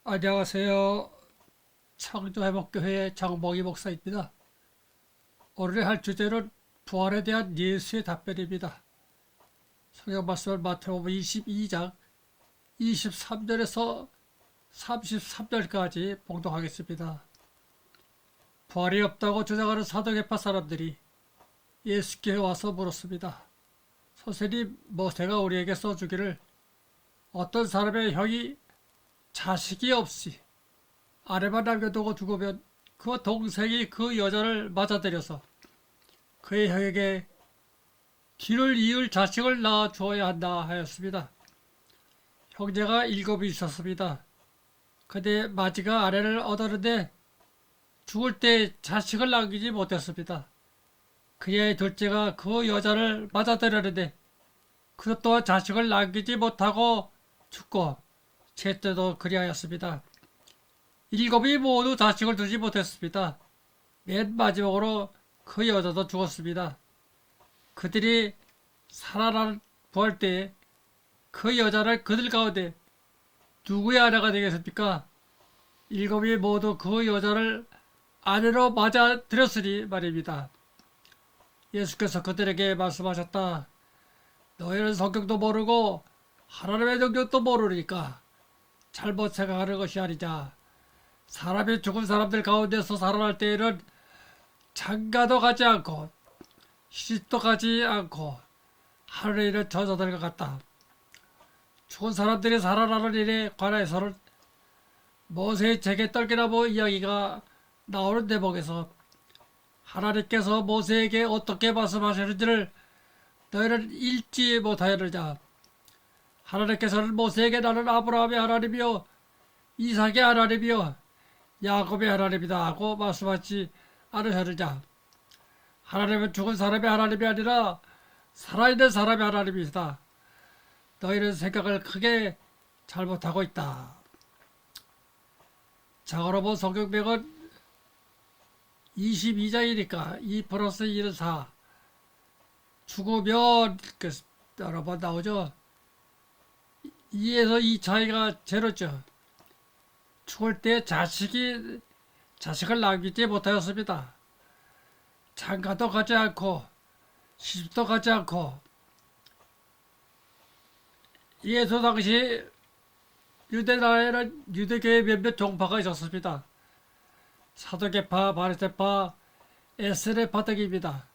안녕하세요. 창조회복교회 장봉희 목사입니다. 오늘 할 주제는 부활에 대한 예수의 답변입니다. 성경 말씀은 마태복음 22장 23절에서 33절까지 봉독하겠습니다. 부활이 없다고 주장하는 사도계파 사람들이 예수께 와서 물었습니다. 선생님, 모세가 우리에게 써주기를 어떤 사람의 형이 자식이 없이 아내만 남겨두고 죽으면 그 동생이 그 여자를 맞아들여서 그의 형에게 뒤를 이을 자식을 낳아 주어야 한다 하였습니다. 형제가 7이 있었습니다. 그때 마지가 아내를 얻었는데 죽을 때 자식을 남기지 못했습니다. 그의 둘째가 그 여자를 맞아들였는데 그것 또한 자식을 남기지 못하고 죽고 셋째도 그리하였습니다. 7이 모두 자식을 두지 못했습니다. 맨 마지막으로 그 여자도 죽었습니다. 그들이 살아난 부활 때에 그 여자를 그들 가운데 누구의 아내가 되겠습니까? 7이 모두 그 여자를 아내로 맞아들였으니 말입니다. 예수께서 그들에게 말씀하셨다. 너희는 성경도 모르고 하나님의 능력도 모르니까 잘못 생각하는 것이 아니냐. 사람이 죽은 사람들 가운데서 살아날 때에는 장가도 가지 않고 시집도 가지 않고 하늘에 있는 저자들과 같다. 죽은 사람들이 살아나는 일에 관해서는 모세의 재개떨기나무 이야기가 나오는 대목에서 하나님께서 모세에게 어떻게 말씀하시는지를 너희는 읽지 못하였느냐. 하나님께서는 모세에게 나는 아브라함의 하나님이요 이삭의 하나님이요 야곱의 하나님이다 하고 말씀하지 않으셨느냐. 하나님은 죽은 사람의 하나님이 아니라 살아있는 사람의 하나님이시다. 너희는 생각을 크게 잘못하고 있다. 자고로 성경명은 22장이니까 2 플러스 1은 4. 죽으면 여러 번 나오죠. 2에서 2 차이가 제로죠. 죽을 때 자식을 남기지 못하였습니다. 장가도 가지 않고 시집도 가지 않고 예수 당시 유대나라에는 유대교의 몇몇 종파가 있었습니다. 사도계파, 바리새파, 에스레파 등입니다.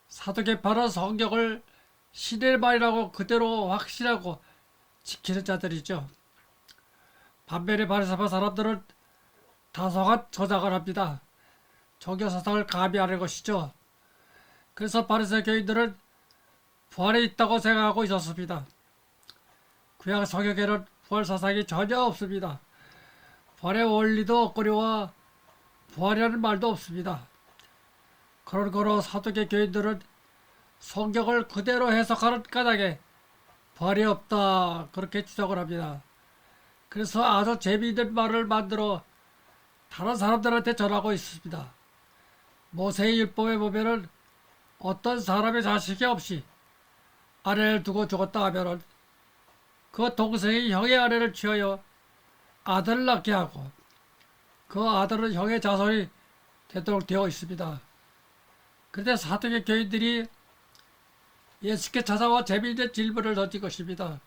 사도계파는 성경을 신의 말이라고 그대로 확신하고 지키는 자들이죠. 반면에 바리새파 사람들은 다소간 조작을 합니다. 종교사상을 가미하는 것이죠. 그래서 바리새교인들은 부활이 있다고 생각하고 있었습니다. 구약 성경에는 부활 사상이 전혀 없습니다. 부활의 원리도 없거니와 부활이라는 말도 없습니다. 그런 거로 사도계 교인들은 성경을 그대로 해석하는 까닭에 부활이 없다 그렇게 주장을 합니다. 그래서 아주 재미있는 말을 만들어 다른 사람들한테 전하고 있습니다. 모세의 율법에 보면은 어떤 사람의 자식이 없이 아내를 두고 죽었다 하면은 그 동생이 형의 아내를 취하여 아들을 낳게 하고 그 아들은 형의 자손이 되도록 되어 있습니다. 그런데 사도계 교인들이 예수께 찾아와 재미있는 질문을 던진 것입니다.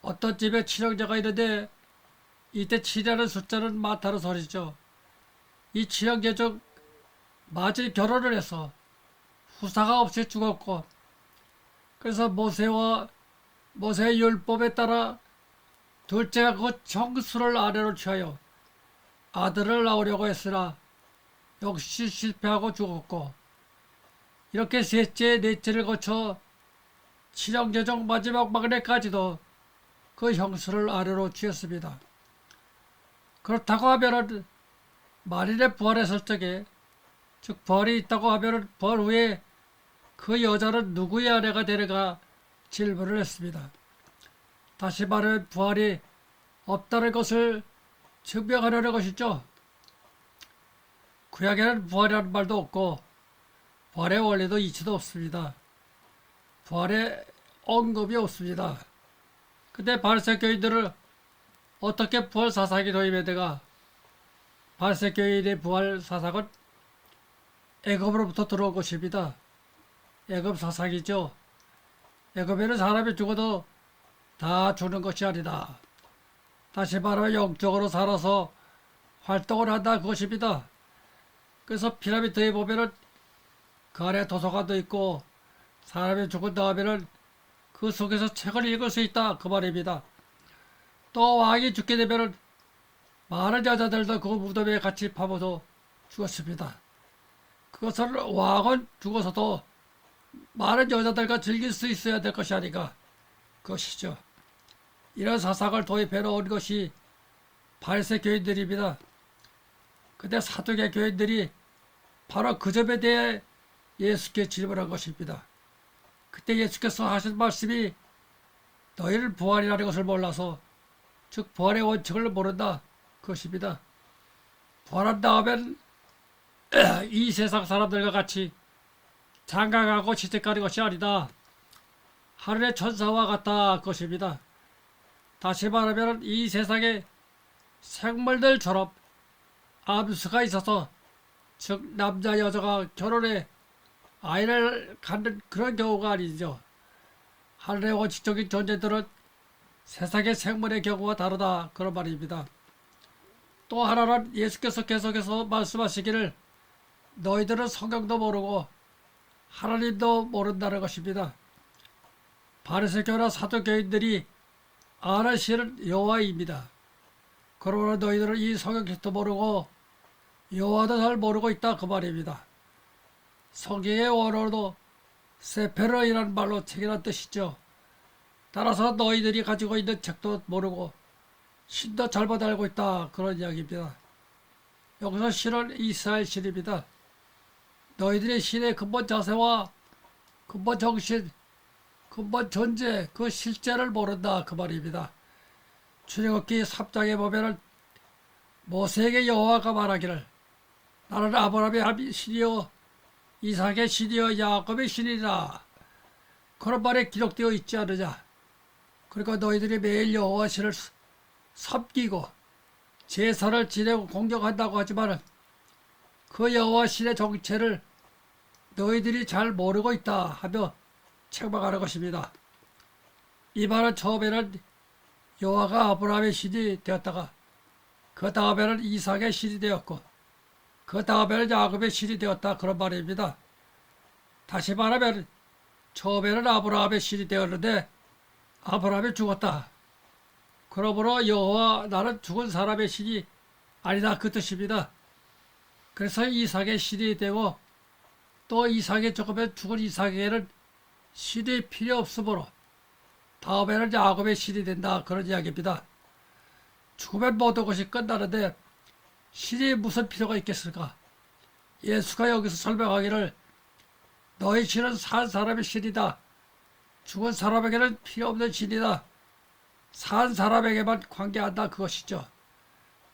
어떤 집에 친형제가 있는데 이때 7이라는 숫자는 많다는 소리죠. 이 친형제 중 맞이 결혼을 해서 후사가 없이 죽었고 그래서 모세의 율법에 따라 둘째가 그 정수를 아내로 취하여 아들을 낳으려고 했으나 역시 실패하고 죽었고 이렇게 셋째, 넷째를 거쳐 친형제 중 마지막 막내까지도 그 형수를 아내로 취했습니다. 그렇다고 하면은 만일에 부활했을 적에 즉 부활이 있다고 하면은 부활 후에 그 여자는 누구의 아내가 되는가 질문을 했습니다. 다시 말하면 부활이 없다는 것을 증명하려는 것이죠. 구약에는 부활이라는 말도 없고 부활의 원리도 이치도 없습니다. 부활의 언급이 없습니다. 근데 바리새교인들은 어떻게 부활 사사기 도입에 대가 발세교인의 부활 사사건 애굽으로부터 들어온 것입니다. 애굽 사사기죠. 애굽에는 사람이 죽어도 다 죽는 것이 아니다. 다시 말하면 영적으로 살아서 활동을 한다 그것입니다. 그래서 피라미드에 보면은 그 안에 도서관도 있고 사람이 죽은 다음에는 그 속에서 책을 읽을 수 있다 그 말입니다. 또 왕이 죽게 되면은 많은 여자들도 그 무덤에 같이 파묻어 죽었습니다. 그것을 왕은 죽어서도 많은 여자들과 즐길 수 있어야 될 것이 아닌가 그것이죠. 이런 사상을 도입해 놓은 것이 바리새 교인들입니다. 근데 사두개 교인들이 바로 그 점에 대해 예수께 질문한 것입니다. 그때 예수께서 하신 말씀이 너희는 부활이라는 것을 몰라서 즉 부활의 원칙을 모른다 그것입니다. 부활한 다음엔 이 세상 사람들과 같이 장가가고 시집가는 것이 아니다. 하늘의 천사와 같다 그것입니다. 다시 말하면 이 세상에 생물들처럼 암수가 있어서 즉 남자 여자가 결혼해 아이를 갖는 그런 경우가 아니죠. 하늘의 원칙적인 존재들은 세상의 생물의 경우와 다르다 그런 말입니다. 또 하나는 예수께서 계속해서 말씀하시기를 너희들은 성경도 모르고 하나님도 모른다는 것입니다. 바리새교나 사두개인들이 아는 신은 여호와입니다. 그러나 너희들은 이 성경책도 모르고 여호와도 잘 모르고 있다 그 말입니다. 성경의 원어도 세페르이라는 말로 책이라는 뜻이죠. 따라서 너희들이 가지고 있는 책도 모르고 신도 잘못 알고 있다 그런 이야기입니다. 여기서 신은 이스라엘 신입니다. 너희들의 신의 근본 자세와 근본 정신, 근본 존재, 그 실제를 모른다 그 말입니다. 출애굽기 3장에 보면은 모세에게 여호와가 말하기를 나는 아브라함의 신이요 이삭의 신이요 야곱의 신이라 그런 말에 기록되어 있지 않느냐. 그러니까 너희들이 매일 여호와 신을 섬기고 제사를 지내고 공경한다고 하지만 그 여호와 신의 정체를 너희들이 잘 모르고 있다 하며 책망하는 것입니다. 이 말은 처음에는 여호와가 아브라함의 신이 되었다가 그 다음에는 이삭의 신이 되었고 그 다음에는 야곱의 신이 되었다 그런 말입니다. 다시 말하면 처음에는 아브라함의 신이 되었는데 아브라함이 죽었다. 그러므로 여호와 나는 죽은 사람의 신이 아니다 그 뜻입니다. 그래서 이삭의 신이 되고 또 이삭이 죽으면 죽은 이삭에게는 신이 필요 없으므로 다음에는 야곱의 신이 된다 그런 이야기입니다. 죽으면 모든 것이 끝나는데 신이 무슨 필요가 있겠을까? 예수가 여기서 설명하기를 너희 신은 산 사람의 신이다. 죽은 사람에게는 필요 없는 신이다. 산 사람에게만 관계한다 그것이죠.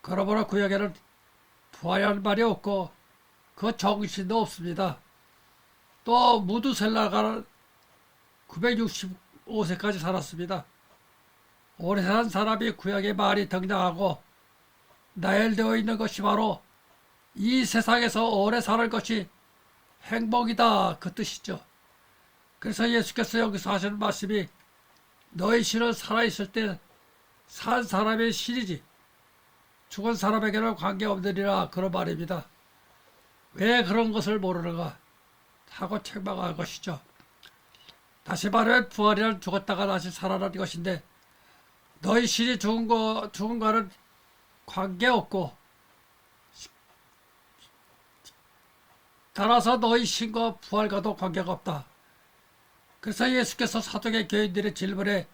그러므로 구약에는 부활이라는 말이 없고 그 정신도 없습니다. 또 무두셀라가 965세까지 살았습니다. 오래 산 사람이 구약의 말이 등장하고 나열되어 있는 것이 바로 이 세상에서 오래 사는 것이 행복이다 그 뜻이죠. 그래서 예수께서 여기서 하시는 말씀이 너희 신은 살아있을 때 산 사람의 신이지 죽은 사람에게는 관계없느니라 그런 말입니다. 왜 그런 것을 모르는가 하고 책망할 것이죠. 다시 말하면 부활이란 죽었다가 다시 살아나는 것인데 너희 신이 죽은과는 관계없고 따라서 너희 신과 부활과도 관계가 없다. 그래서 예수께서 사도계 교인들의 질문에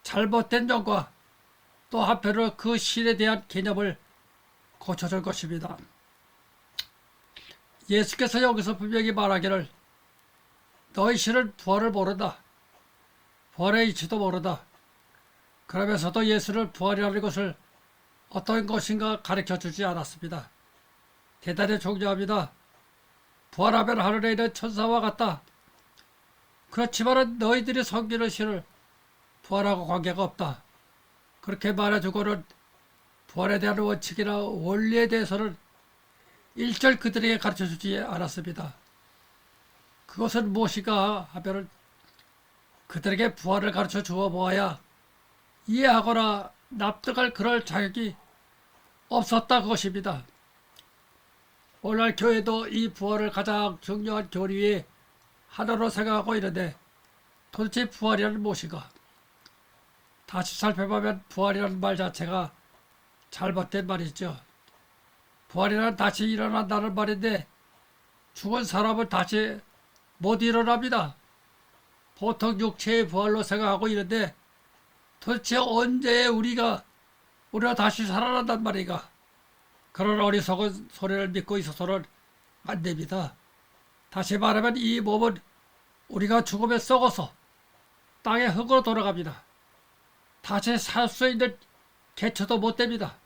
잘못된 점과 또 한편으로 그 신에 대한 개념을 고쳐줄 것입니다. 예수께서 여기서 분명히 말하기를 너희 신은 부활을 모른다. 부활의 이치도 모른다. 그러면서도 예수를 부활이라는 것을 어떤 것인가 가르쳐주지 않았습니다. 대단히 중요합니다. 부활하면 하늘에 있는 천사와 같다. 그렇지만 너희들이 섬기는 신을 부활하고 관계가 없다. 그렇게 말해주고는 부활에 대한 원칙이나 원리에 대해서는 일절 그들에게 가르쳐주지 않았습니다. 그것은 무엇인가 하면 그들에게 부활을 가르쳐 주어 보아야 이해하거나 납득할 그럴 자격이 없었다 그것입니다. 오늘날 교회도 이 부활을 가장 중요한 교리의 하나로 생각하고 있는데 도대체 부활이란 무엇인가? 다시 살펴보면 부활이라는 말 자체가 잘못된 말이죠. 부활이란 다시 일어난다는 말인데 죽은 사람은 다시 못 일어납니다. 보통 육체의 부활로 생각하고 있는데 도대체 언제 우리가 다시 살아난단 말인가? 그런 어리석은 소리를 믿고 있어서는 안 됩니다. 다시 말하면 이 몸은 우리가 죽음에 썩어서 땅의 흙으로 돌아갑니다. 다시 살 수 있는 개처도 못 됩니다.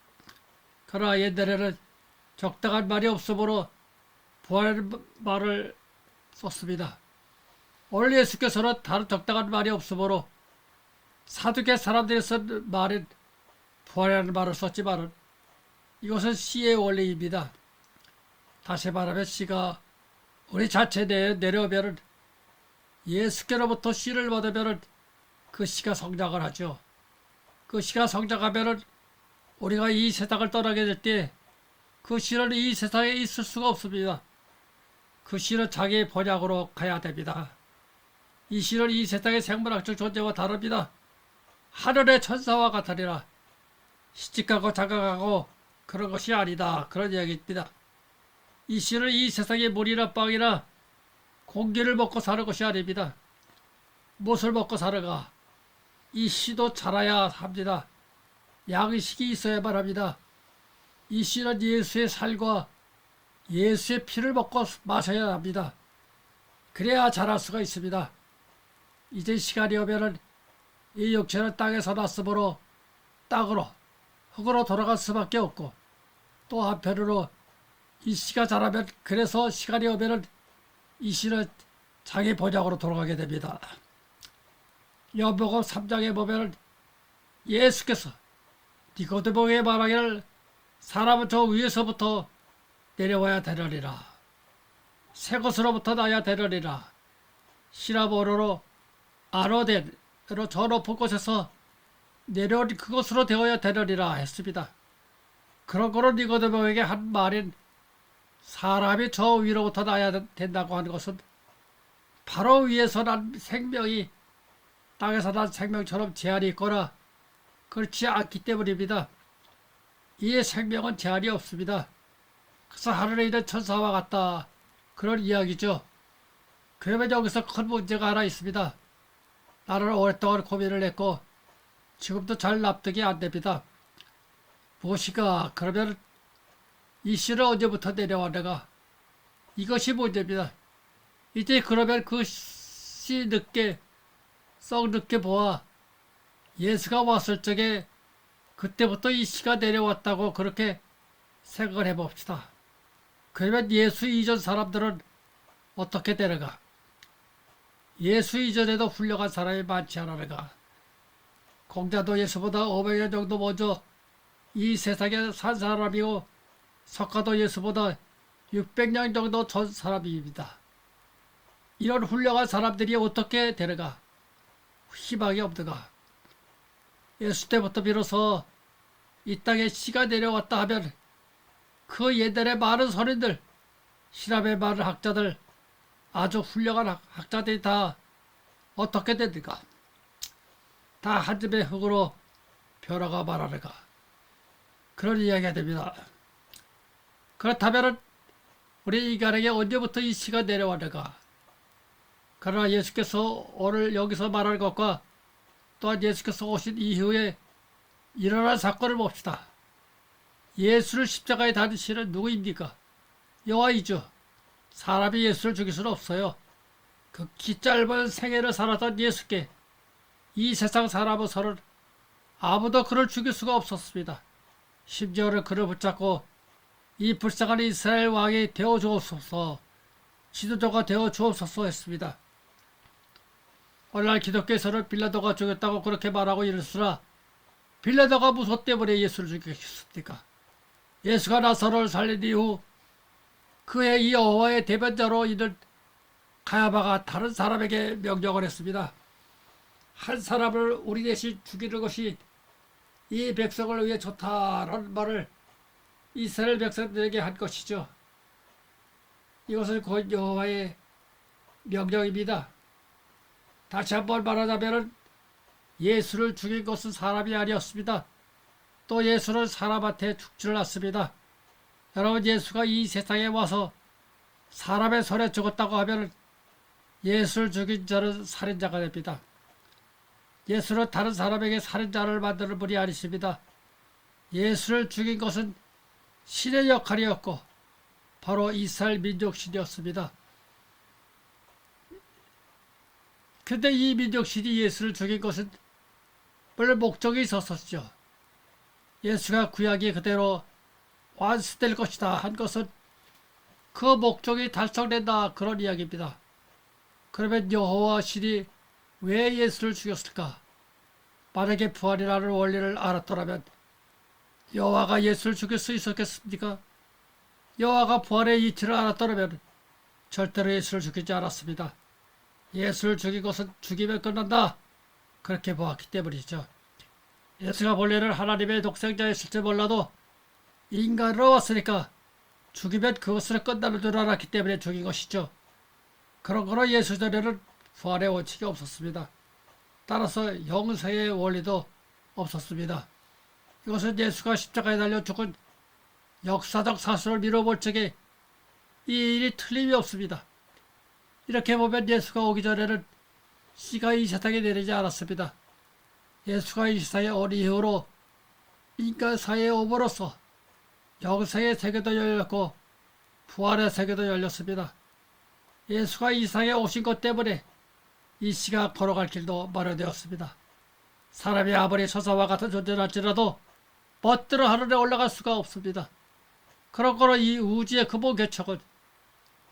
그러나 옛날에는 적당한 말이 없으므로 부활 말을 썼습니다. 오늘 예수께서는 다른 적당한 말이 없으므로 사두개 사람들이 쓴 말인 부활이라는 말을 썼지만은 이것은 씨의 원리입니다. 다시 말하면 씨가 우리 자체 내에 내려오면은 예수께로부터 씨를 받으면은 그 씨가 성장을 하죠. 그 씨가 성장하면은 우리가 이 세상을 떠나게 될 때 그 씨는 이 세상에 있을 수가 없습니다. 그 씨는 자기의 본향으로 가야 됩니다. 이 씨는 이 세상의 생물학적 존재와 다릅니다. 하늘의 천사와 같으리라. 시집가고 장가가고 그런 것이 아니다. 그런 이야기입니다. 이 씨는 이 세상의 물이나 빵이나 공기를 먹고 사는 것이 아닙니다. 무엇을 먹고 사는가? 이 씨도 자라야 합니다. 양식이 있어야만 합니다. 이 씨는 예수의 살과 예수의 피를 먹고 마셔야 합니다. 그래야 자랄 수가 있습니다. 이제 시간이 오면은 이 육체는 땅에서 났으므로 땅으로 흙으로 돌아갈 수밖에 없고 또 한편으로 이 씨가 자라면 그래서 시간이 오면은 이 씨는 자기 본향으로 돌아가게 됩니다. 요한복음 3장에 보면은 예수께서 니고데모에게 말하기를 사람은 저 위에서부터 내려와야 되느니라. 새 것으로부터 나야 되느니라. 시라모로로 아노덴으로 저 높은 곳에서 내려온 그것으로 되어야 되느니라 했습니다. 그런 거로 니고데모에게 한 말인 사람이 저 위로부터 나야 된다고 하는 것은 바로 위에서 난 생명이 땅에서 난 생명처럼 제한이 있거나 그렇지 않기 때문입니다. 이 생명은 제한이 없습니다. 그래서 하늘에 있는 천사와 같다. 그런 이야기죠. 그러면 여기서 큰 문제가 하나 있습니다. 나는 오랫동안 고민을 했고 지금도 잘 납득이 안 됩니다. 무엇이가 그러면 이 씨는 언제부터 내려왔는가? 이것이 문제입니다. 이제 그러면 그 씨 썩 늦게 보아 예수가 왔을 적에 그때부터 이 씨가 내려왔다고 그렇게 생각을 해봅시다. 그러면 예수 이전 사람들은 어떻게 되는가? 예수 이전에도 훌륭한 사람이 많지 않았는가? 공자도 예수보다 500년 정도 먼저 이 세상에 산 사람이고 석가도 예수보다 600년 정도 전 사람입니다. 이런 훌륭한 사람들이 어떻게 되는가? 희망이 없는가? 예수 때부터 비로소 이 땅에 씨가 내려왔다 하면 그 옛날의 많은 선인들, 신학의 많은 학자들, 아주 훌륭한 학자들이 다 어떻게 되는가? 다 한 줌의 흙으로 변화가 말하는가? 그런 이야기가 됩니다. 그렇다면 우리 인간에게 언제부터 이 씨가 내려왔는가? 그러나 예수께서 오늘 여기서 말하는 것과 또한 예수께서 오신 이후에 일어난 사건을 봅시다. 예수를 십자가에 달으시는 누구입니까? 여호와이죠. 사람이 예수를 죽일 수는 없어요. 그 기 짧은 생애를 살았던 예수께 이 세상 사람으로서는 아무도 그를 죽일 수가 없었습니다. 심지어는 그를 붙잡고 이 불쌍한 이스라엘 왕이 되어 주옵소서, 지도자가 되어 주옵소서 했습니다. 오늘날 기독교에서는 빌라도가 죽였다고 그렇게 말하고 이랬으나 빌라도가 무소 때문에 예수를 죽였습니까? 예수가 나사로를 살린 이후 그의 이 여호와의 대변자로 있는 가야바가 다른 사람에게 명령을 했습니다. 한 사람을 우리 대신 죽이는 것이 이 백성을 위해 좋다라는 말을 이스라엘 백성들에게 한 것이죠. 이것은 곧 여호와의 명령입니다. 다시 한번 말하자면 예수를 죽인 것은 사람이 아니었습니다. 또 예수는 사람한테 죽지를 않습니다. 여러분, 예수가 이 세상에 와서 사람의 손에 죽었다고 하면 예수를 죽인 자는 살인자가 됩니다. 예수는 다른 사람에게 살인자를 만드는 분이 아니십니다. 예수를 죽인 것은 신의 역할이었고 바로 이스라엘 민족신이었습니다. 근데 이 민족신이 예수를 죽인 것은 원래 목적이 있었었죠. 예수가 구약이 그대로 완수될 것이다 한 것은 그 목적이 달성된다 그런 이야기입니다. 그러면 여호와 신이 왜 예수를 죽였을까? 만약에 부활이라는 원리를 알았더라면 여호와가 예수를 죽일 수 있었겠습니까? 여호와가 부활의 이치를 알았더라면 절대로 예수를 죽이지 않았습니다. 예수를 죽인 것은 죽이면 끝난다. 그렇게 보았기 때문이죠. 예수가 본래는 하나님의 독생자였을지 몰라도 인간으로 왔으니까 죽이면 그것으로 끝나는 줄 알았기 때문에 죽인 것이죠. 그런 거로 예수 전에는 부활의 원칙이 없었습니다. 따라서 영생의 원리도 없었습니다. 이것은 예수가 십자가에 달려 죽은 역사적 사실을 미뤄볼 적에 이 일이 틀림이 없습니다. 이렇게 보면 예수가 오기 전에는 씨가 이 세상에 내리지 않았습니다. 예수가 이 세상에 온 이후로 인간 사회에 오므로써 영생의 세계도 열렸고 부활의 세계도 열렸습니다. 예수가 이 세상에 오신 것 때문에 이 씨가 걸어갈 길도 마련되었습니다. 사람이 아무리 천사와 같은 존재랄지라도 멋대로 하늘에 올라갈 수가 없습니다. 그런 거로 이 우주의 근본 개척은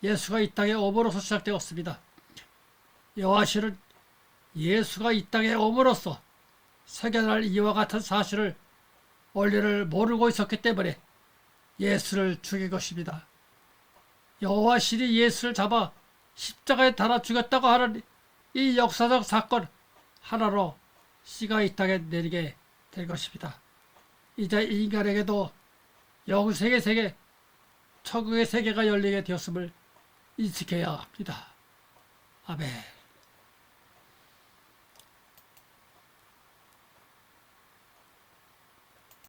예수가 이 땅에 오므로써 시작되었습니다. 여호와시는 예수가 이 땅에 오므로써 생겨날 이와 같은 사실을 원리를 모르고 있었기 때문에 예수를 죽인 것입니다. 여호와 신이 예수를 잡아 십자가에 달아 죽였다고 하는 이 역사적 사건 하나로 씨가 이 땅에 내리게 될 것입니다. 이제 인간에게도 영생의 세계, 천국의 세계가 열리게 되었음을 인식해야 합니다. 아멘.